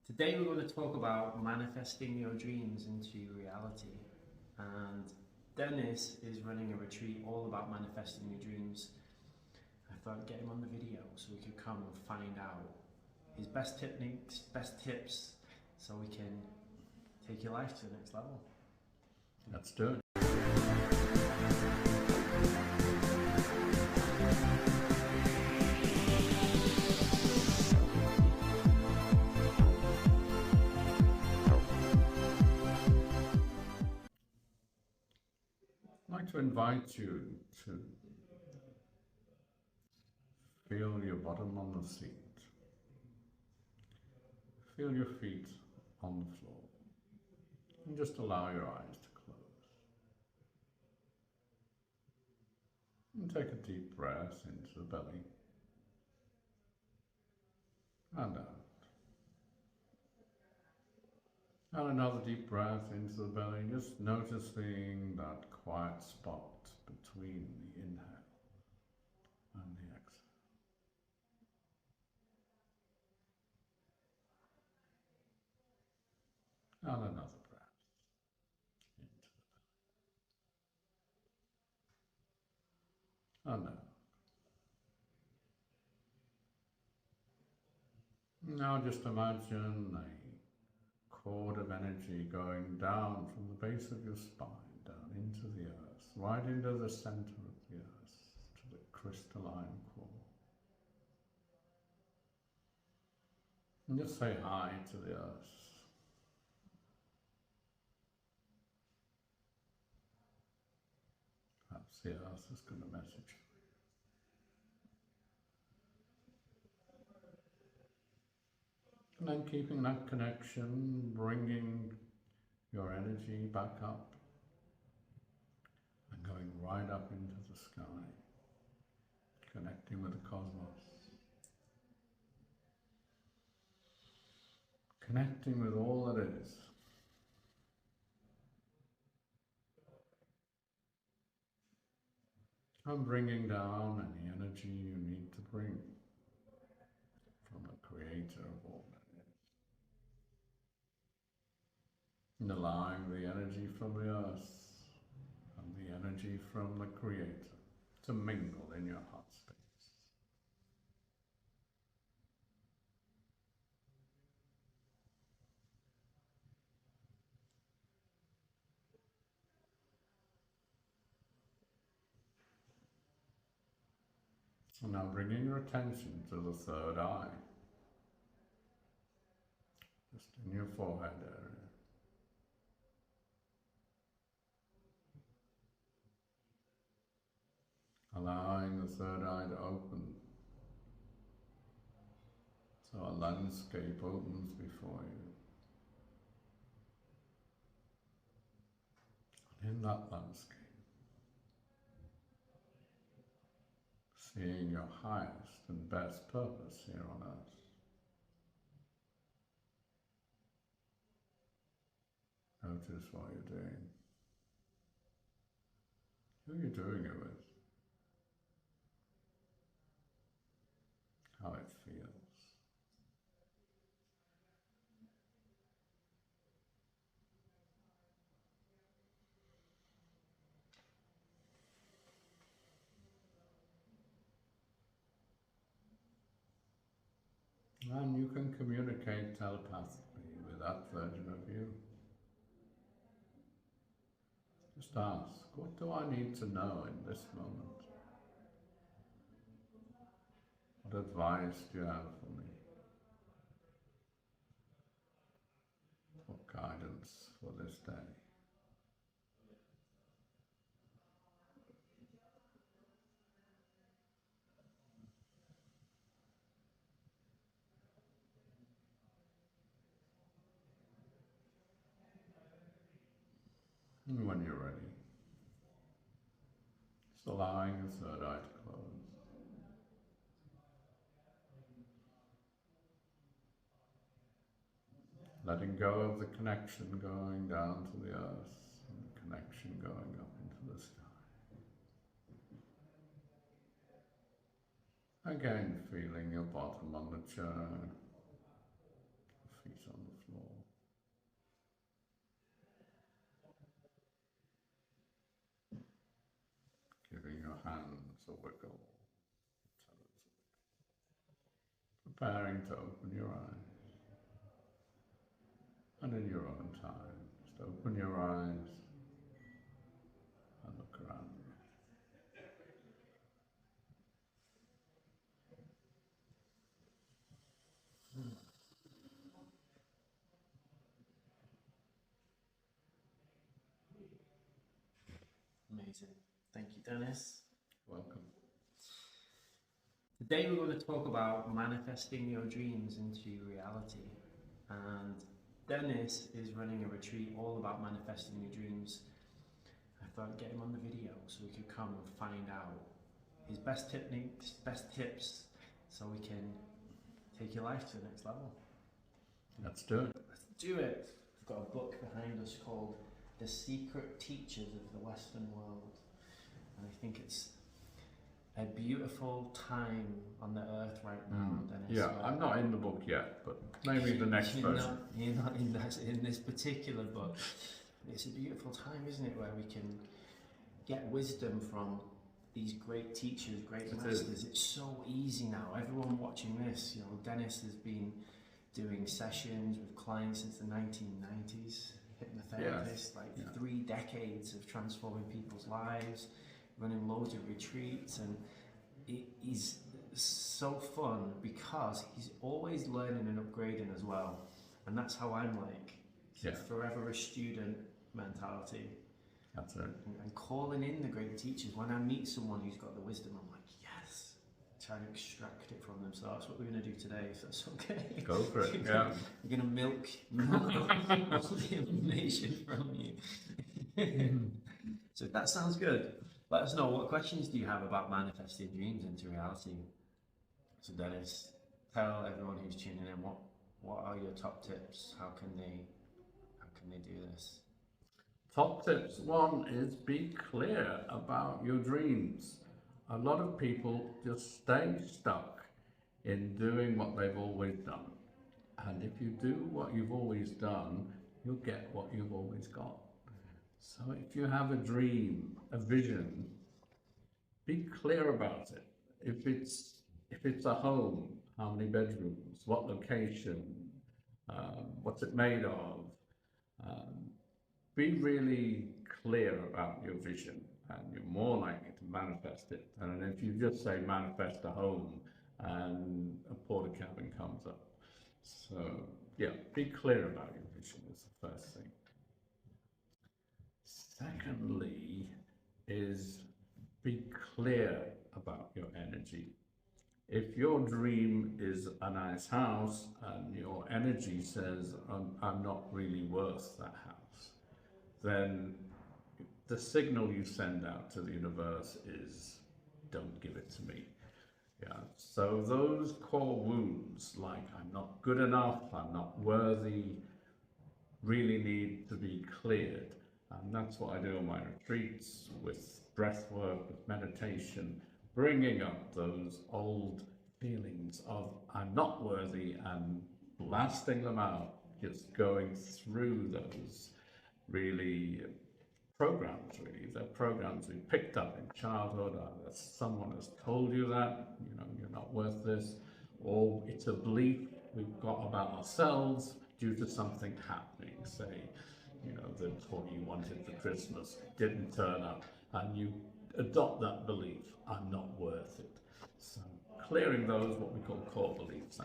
Today we're going to talk about manifesting your dreams into reality. And Dennis is running a retreat all about manifesting your dreams. I thought I'd get him on the video so we could come and find out his best techniques, best tips, so we can take your life to the next level. Let's do it. I'd like to invite you to feel your bottom on the seat. Feel your feet on the floor. And just allow your eyes to close. And take a deep breath into the belly and out. And another deep breath into the belly, just noticing that quiet spot between the inhale and the exhale. And another breath into the belly. And out. Now just imagine a cord of energy going down from the base of your spine, down into the earth, right into the center of the earth, to the crystalline core. And just say hi to the earth. Perhaps the earth has got a message. And then keeping that connection, bringing your energy back up and going right up into the sky, connecting with the cosmos, connecting with all that is. And bringing down any energy you need to bring from the creator of all that is. And allowing the energy from the earth and the energy from the creator to mingle in your heart space. And now bringing your attention to the third eye, just in your forehead area. Allowing the third eye to open, so a landscape opens before you. And in that landscape, seeing your highest and best purpose here on earth. Notice what you're doing, who you're doing it with, how it feels. And you can communicate telepathically with that version of you. Just ask, what do I need to know in this moment? What advice do you have for me? What guidance for this day? And when you're ready, just allowing the third eye to close. Letting go of the connection going down to the earth and the connection going up into the sky. Again, feeling your bottom on the chair, feet on hands a wiggle. Preparing to open your eyes. And in your own time, just open your eyes and look around you. Amazing. Thank you, Dennis. Welcome. Today we're going to talk about manifesting your dreams into reality. And Dennis is running a retreat all about manifesting your dreams. I thought I'd get him on the video so we could come and find out his best techniques, best tips, so we can take your life to the next level. Let's do it. Let's do it. We've got a book behind us called The Secret Teachers of the Western World. And I think it's a beautiful time on the earth right now, Dennis. Yeah, I'm not in the book yet, but maybe the next version. You're not in this particular book. It's a beautiful time, isn't it, where we can get wisdom from these great teachers, great masters. It's so easy now. Everyone watching this, Dennis has been doing sessions with clients since the 1990s, hypnotherapist, 3 decades of transforming people's lives, running loads of retreats, and it is so fun because he's always learning and upgrading as well. And that's how I'm like. Forever a student mentality. That's it. And calling in the great teachers. When I meet someone who's got the wisdom, I'm like, yes, trying to extract it from them. So that's what we're going to do today, if that's okay. Go for it, yeah. We're going to milk all the information from you. So if that sounds good, let us know, what questions do you have about manifesting dreams into reality? So Dennis, tell everyone who's tuning in, what are your top tips? How can they do this? Top tips. 1 is be clear about your dreams. A lot of people just stay stuck in doing what they've always done. And if you do what you've always done, you'll get what you've always got. So if you have a dream, a vision, be clear about it. If it's a home, how many bedrooms, what location, what's it made of? Be really clear about your vision, and you're more likely to manifest it. And if you just say manifest a home and a porta cabin comes up. So yeah, be clear about your vision is the first thing. Secondly is be clear about your energy. If your dream is a nice house and your energy says, I'm not really worth that house, then the signal you send out to the universe is, don't give it to me. Yeah. So those core wounds, like I'm not good enough, I'm not worthy, really need to be cleared. And that's what I do on my retreats with breath work, with meditation, bringing up those old feelings of I'm not worthy and blasting them out, just going through those really programs, really. They're programs we picked up in childhood, either someone has told you that, you're not worth this, or it's a belief we've got about ourselves due to something happening, say, the toy you wanted for Christmas didn't turn up, and you adopt that belief, I'm not worth it. So clearing those, what we call core beliefs.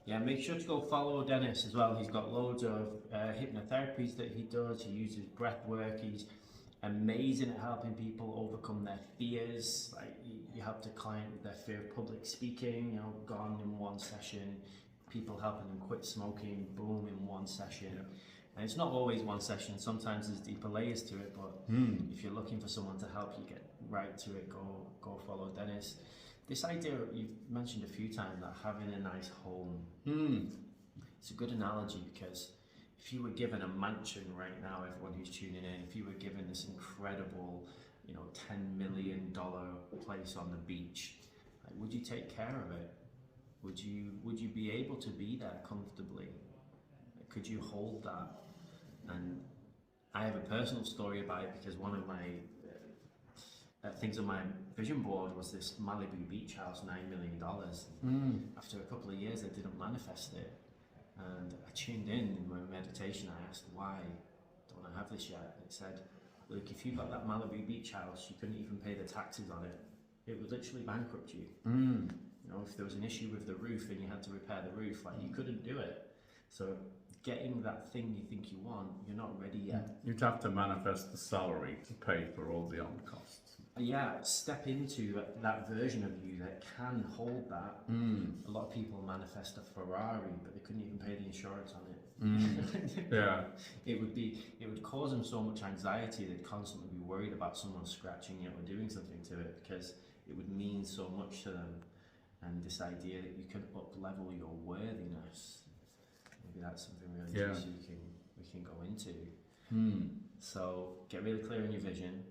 Yeah, make sure to go follow Dennis as well. He's got loads of hypnotherapies that he does. He uses breath work. He's amazing at helping people overcome their fears. Like you helped a client with their fear of public speaking, gone in one session. People helping them quit smoking, boom, in one session. Yeah. And it's not always one session. Sometimes there's deeper layers to it. But if you're looking for someone to help you get right to it, go follow Dennis. This idea you've mentioned a few times, that having a nice home, it's a good analogy, because if you were given a mansion right now, everyone who's tuning in, if you were given this incredible, $10 million place on the beach, would you take care of it? Would you be able to be there comfortably? Could you hold that? And I have a personal story about it, because one of my things on my vision board was this Malibu beach house, $9 million. After a couple of years, I didn't manifest it. And I tuned in my meditation. I asked, why don't I have this yet? And it said, look, if you got that Malibu beach house, you couldn't even pay the taxes on it. It would literally bankrupt you. You know, if there was an issue with the roof and you had to repair the roof, like you couldn't do it. So getting that thing you think you want, you're not ready yet. You'd have to manifest the salary to pay for all the on costs. Yeah, step into that version of you that can hold that. A lot of people manifest a Ferrari, but they couldn't even pay the insurance on it. Yeah. It would cause them so much anxiety. They'd constantly be worried about someone scratching it or doing something to it, because it would mean so much to them. And this idea that you can up level your worthiness, maybe that's something really juicy we can go into. So get really clear on your vision,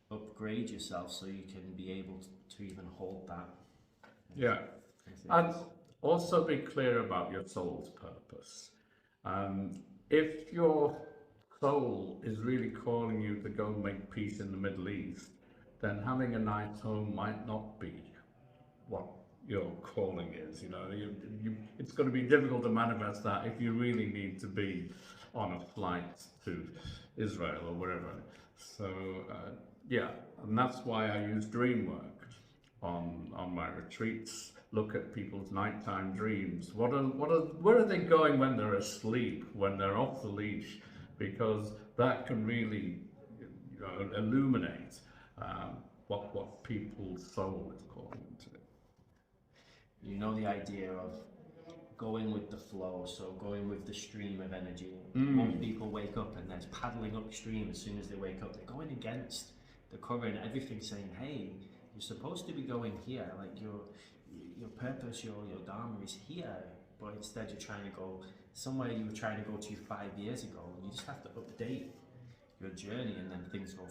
upgrade yourself so you can be able to even hold that. Yeah. And also be clear about your soul's purpose. If your soul is really calling you to go and make peace in the Middle East, then having a nice home might not be what your calling is. You know, it's going to be difficult to manifest that if you really need to be on a flight to Israel or wherever. So yeah, and that's why I use dream work on my retreats. Look at people's nighttime dreams. Where are they going when they're asleep, when they're off the leash? Because that can really, you know, illuminate what people's soul is calling them to do. You know, the idea of going with the flow, so going with the stream of energy. Mm. Most people wake up and they're paddling upstream as soon as they wake up. They're going against the current, everything's saying, hey, you're supposed to be going here, like your purpose, your dharma is here, but instead you're trying to go somewhere you were trying to go to 5 years ago, and you just have to update your journey, and then things go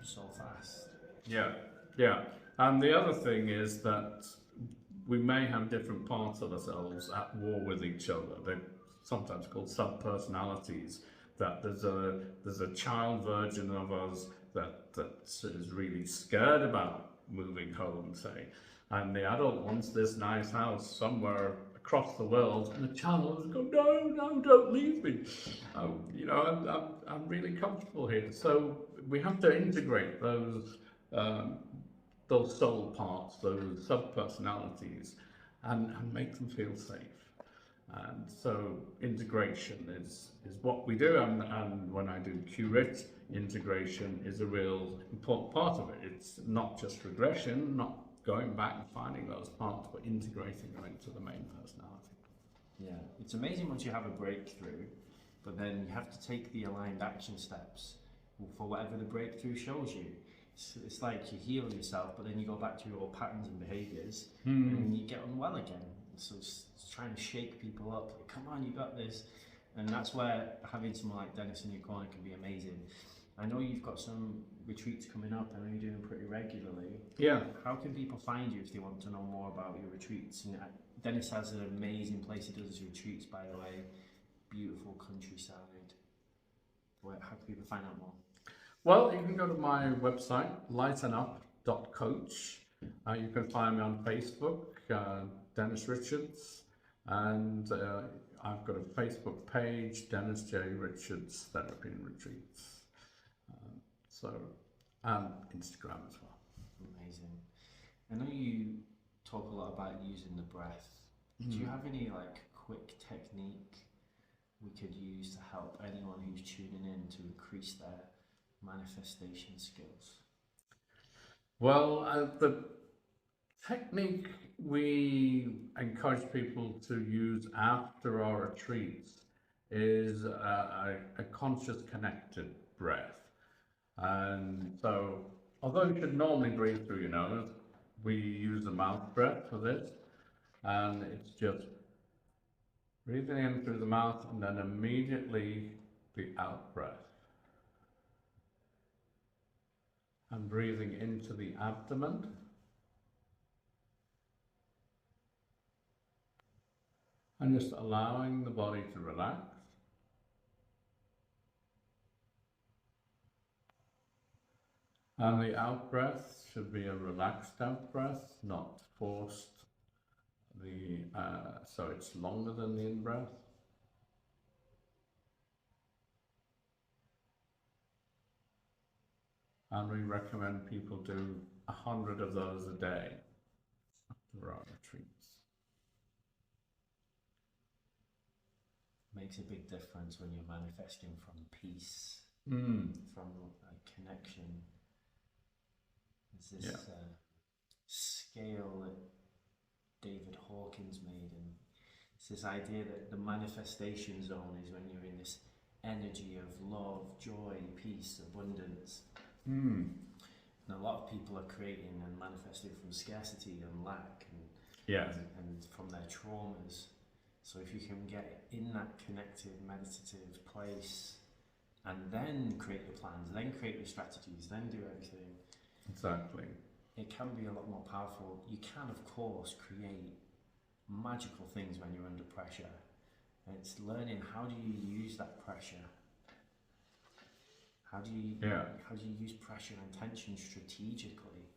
so fast. Yeah, yeah. And the other thing is that we may have different parts of ourselves at war with each other. They're sometimes called sub-personalities, that there's a child version of us that is really scared about moving home, say, and the adult wants this nice house somewhere across the world, and the child goes, no, don't leave me. You know, I'm really comfortable here. So we have to integrate those soul parts, those sub-personalities, and make them feel safe. And so integration is what we do, and when I do Curate, integration is a real important part of it. It's not just regression, not going back and finding those parts, but integrating them into the main personality. Yeah, it's amazing once you have a breakthrough, but then you have to take the aligned action steps for whatever the breakthrough shows you. It's like you heal yourself, but then you go back to your old patterns and behaviours, and you get unwell again. So it's trying to shake people up. Like, come on, you got this. And that's where having someone like Dennis in your corner can be amazing. I know you've got some retreats coming up. I know you're doing them pretty regularly. Yeah. How can people find you if they want to know more about your retreats? And Dennis has an amazing place. He does his retreats, by the way. Beautiful countryside. How can people find out more? Well, you can go to my website, lightenup.coach. You can find me on Facebook, Dennis Richards, and I've got a Facebook page, Dennis J. Richards Therapy and Retreats. And Instagram as well. Amazing. I know you talk a lot about using the breath. Do you have any quick technique we could use to help anyone who's tuning in to increase their manifestation skills? Well, the technique we encourage people to use after our retreats is a conscious connected breath. And so, although you should normally breathe through your nose, we use the mouth breath for this, and it's just breathing in through the mouth and then immediately the out breath. And breathing into the abdomen. And just allowing the body to relax. And the out breath, to be a relaxed out breath, not forced. So it's longer than the in breath. And we recommend people do 100 of those a day after our retreats. Makes a big difference when you're manifesting from peace, from a connection. There's this scale that David Hawkins made, and it's this idea that the manifestation zone is when you're in this energy of love, joy, peace, abundance. And a lot of people are creating and manifesting from scarcity and lack and from their traumas. So if you can get in that connected, meditative place and then create your plans, then create your strategies, then do everything. Exactly. It can be a lot more powerful. You can, of course, create magical things when you're under pressure. And it's learning, how do you use that pressure? How do you use pressure and tension strategically?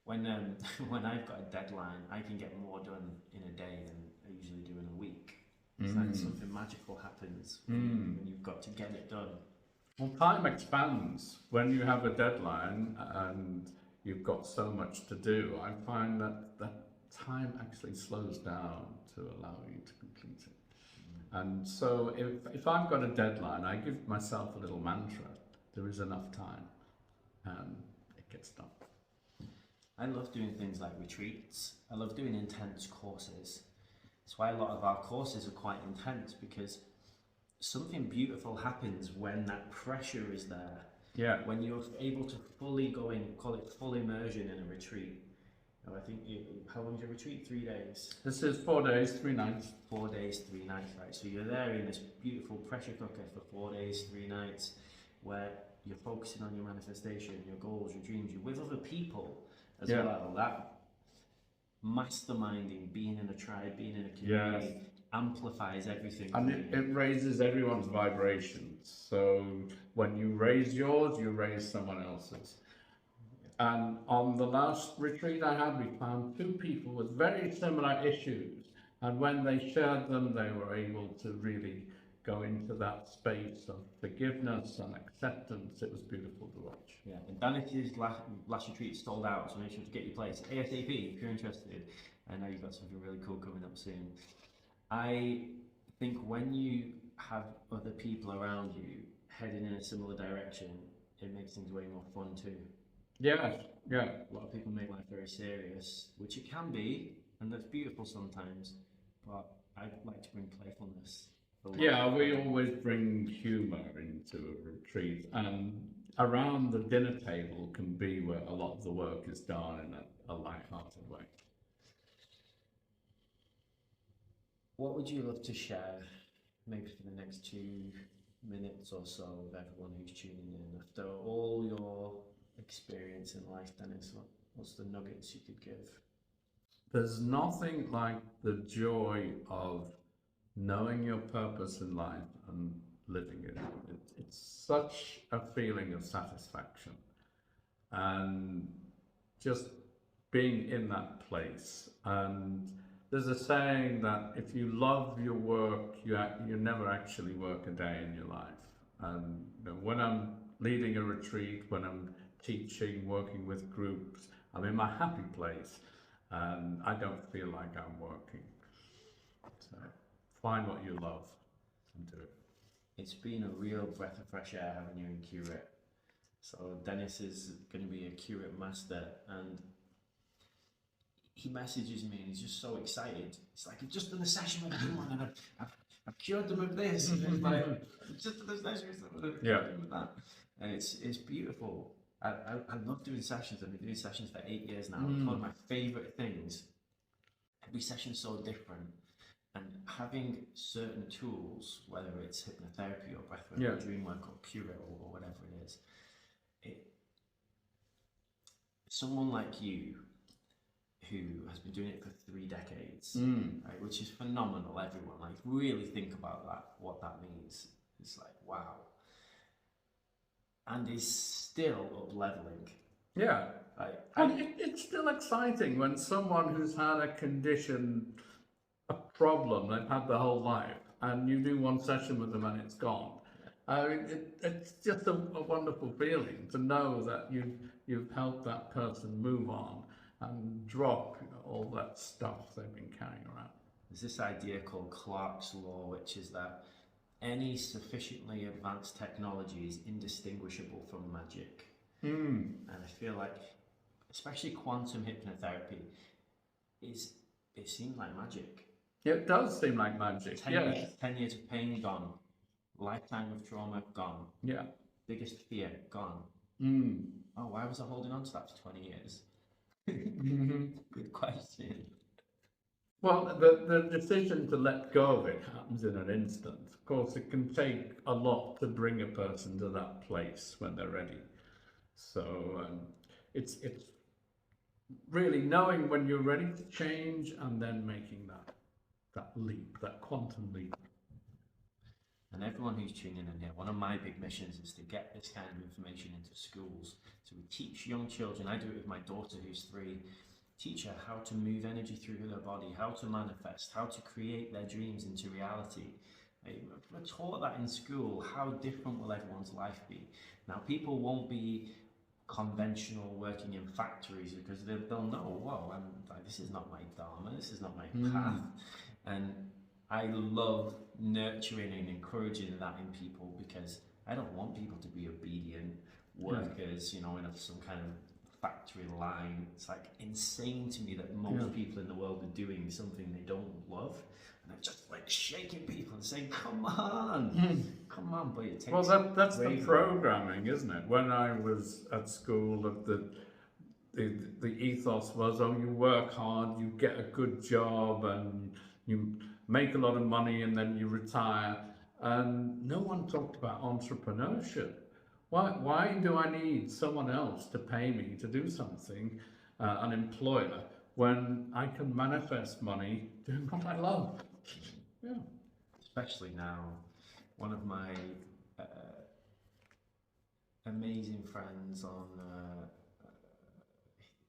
When I've got a deadline, I can get more done in a day than I usually do in a week. It's like something magical happens when you've got to get it done. Well, time expands when you have a deadline and you've got so much to do. I find that time actually slows down to allow you to complete it. And so if I've got a deadline, I give myself a little mantra: there is enough time, and it gets done. I love doing things like retreats. I love doing intense courses. That's why a lot of our courses are quite intense, because something beautiful happens when that pressure is there. Yeah. When you're able to fully go in, call it full immersion in a retreat. I think, how long is your retreat? 3 days? This is 4 days, 3 nights. 4 days, 3 nights, right? So you're there in this beautiful pressure cooker for 4 days, 3 nights, where you're focusing on your manifestation, your goals, your dreams. You're with other people as well. That masterminding, being in a tribe, being in a community, amplifies everything. And it raises everyone's vibrations. So when you raise yours, you raise someone else's. And on the last retreat I had, we found 2 people with very similar issues. And when they shared them, they were able to really go into that space of forgiveness and acceptance. It was beautiful to watch. Yeah, and Danis's last retreat sold out, so make sure to get your place ASAP if you're interested. I know you've got something really cool coming up soon. I think when you have other people around you heading in a similar direction, it makes things way more fun too. Yeah. A lot of people make life very serious, which it can be, and that's beautiful sometimes, but I like to bring playfulness. Yeah, we always bring humour into a retreat, and around the dinner table can be where a lot of the work is done in a light-hearted way. What would you love to share, maybe for the next 2 minutes or so, with everyone who's tuning in? After all your experience in life, Dennis, what's the nuggets you could give? There's nothing like the joy of knowing your purpose in life and living it. It's such a feeling of satisfaction, and just being in that place. And there's a saying that if you love your work, you never actually work a day in your life. And when I'm leading a retreat, when I'm teaching, working with groups, I'm in my happy place, and I don't feel like I'm working. So find what you love and do it. It's been a real breath of fresh air having you in Curate. So Dennis is going to be a Curate master, and he messages me and he's just so excited. It's like, I've just done a session with someone and I've cured them of this. And it's like, I've just done a session with someone and I've cured them of that. And it's beautiful. I love doing sessions. I've been doing sessions for 8 years now. It's one of my favourite things. Every session's so different. And having certain tools, whether it's hypnotherapy or breathwork or dream work or Curate or whatever it is, someone like you who has been doing it for 3 decades, right, which is phenomenal. Everyone, like, really think about that, what that means. It's like, wow. And is still up leveling. Yeah. I And it's still exciting when someone who's had a condition, a problem they've had their whole life, and you do one session with them and it's gone. It's just a wonderful feeling to know that you've helped that person move on and drop, you know, all that stuff they've been carrying around. There's this idea called Clarke's law, which is that any sufficiently advanced technology is indistinguishable from magic. Mm. And I feel like, especially quantum hypnotherapy, it seems like magic. It does seem like magic. 10 years of pain gone, lifetime of trauma gone, Yeah. biggest fear gone. Mm. Oh, why was I holding on to that for 20 years? Mhm. Good question. Well, the decision to let go of it happens in an instant. Of course, it can take a lot to bring a person to that place when they're ready. So it's really knowing when you're ready to change and then making that leap, that quantum leap. And everyone who's tuning in here, one of my big missions is to get this kind of information into schools. So we teach young children, I do it with my daughter who's 3, teach her how to move energy through their body, how to manifest, how to create their dreams into reality. We're taught that in school. How different will everyone's life be? Now, people won't be conventional working in factories because they'll know, whoa, this is not my dharma, this is not my path. And I love nurturing and encouraging that in people because I don't want people to be obedient workers, you know, in some kind of factory line. It's like insane to me that most people in the world are doing something they don't love. And I'm just like shaking people and saying, come on, come on, but it takes. Well, that's the programming, isn't it? When I was at school, the ethos was, oh, you work hard, you get a good job, and you make a lot of money, and then you retire. And no one talked about entrepreneurship. Why do I need someone else to pay me to do something, an employer, when I can manifest money doing what I love? Yeah. Especially now, one of my amazing friends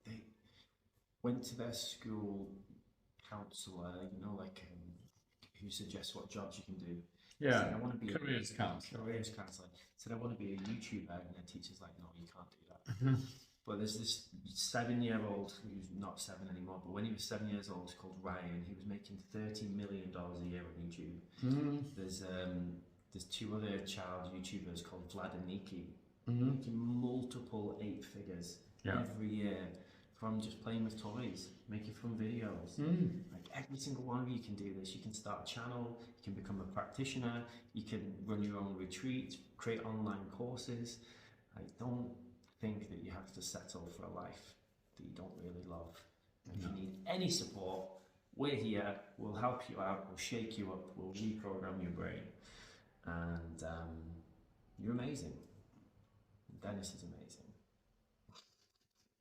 they went to their school counsellor, you know, like who suggests what jobs you can do. Yeah, said, I want to be careers counsellor. Careers counsellor. Said, I want to be a YouTuber, and the teacher's like, no, you can't do that. But there's this 7-year-old who's not 7 anymore, but when he was 7 years old, called Ryan. He was making $30 million a year on YouTube. There's 2 other child YouTubers called Vlad and Nikki, making multiple 8 figures every year from just playing with toys, making fun videos. Like every single one of you can do this. You can start a channel, you can become a practitioner, you can run your own retreats, create online courses. I don't think that you have to settle for a life that you don't really love. If you need any support, we're here, we'll help you out, we'll shake you up, we'll reprogram your brain. And you're amazing. Dennis is amazing.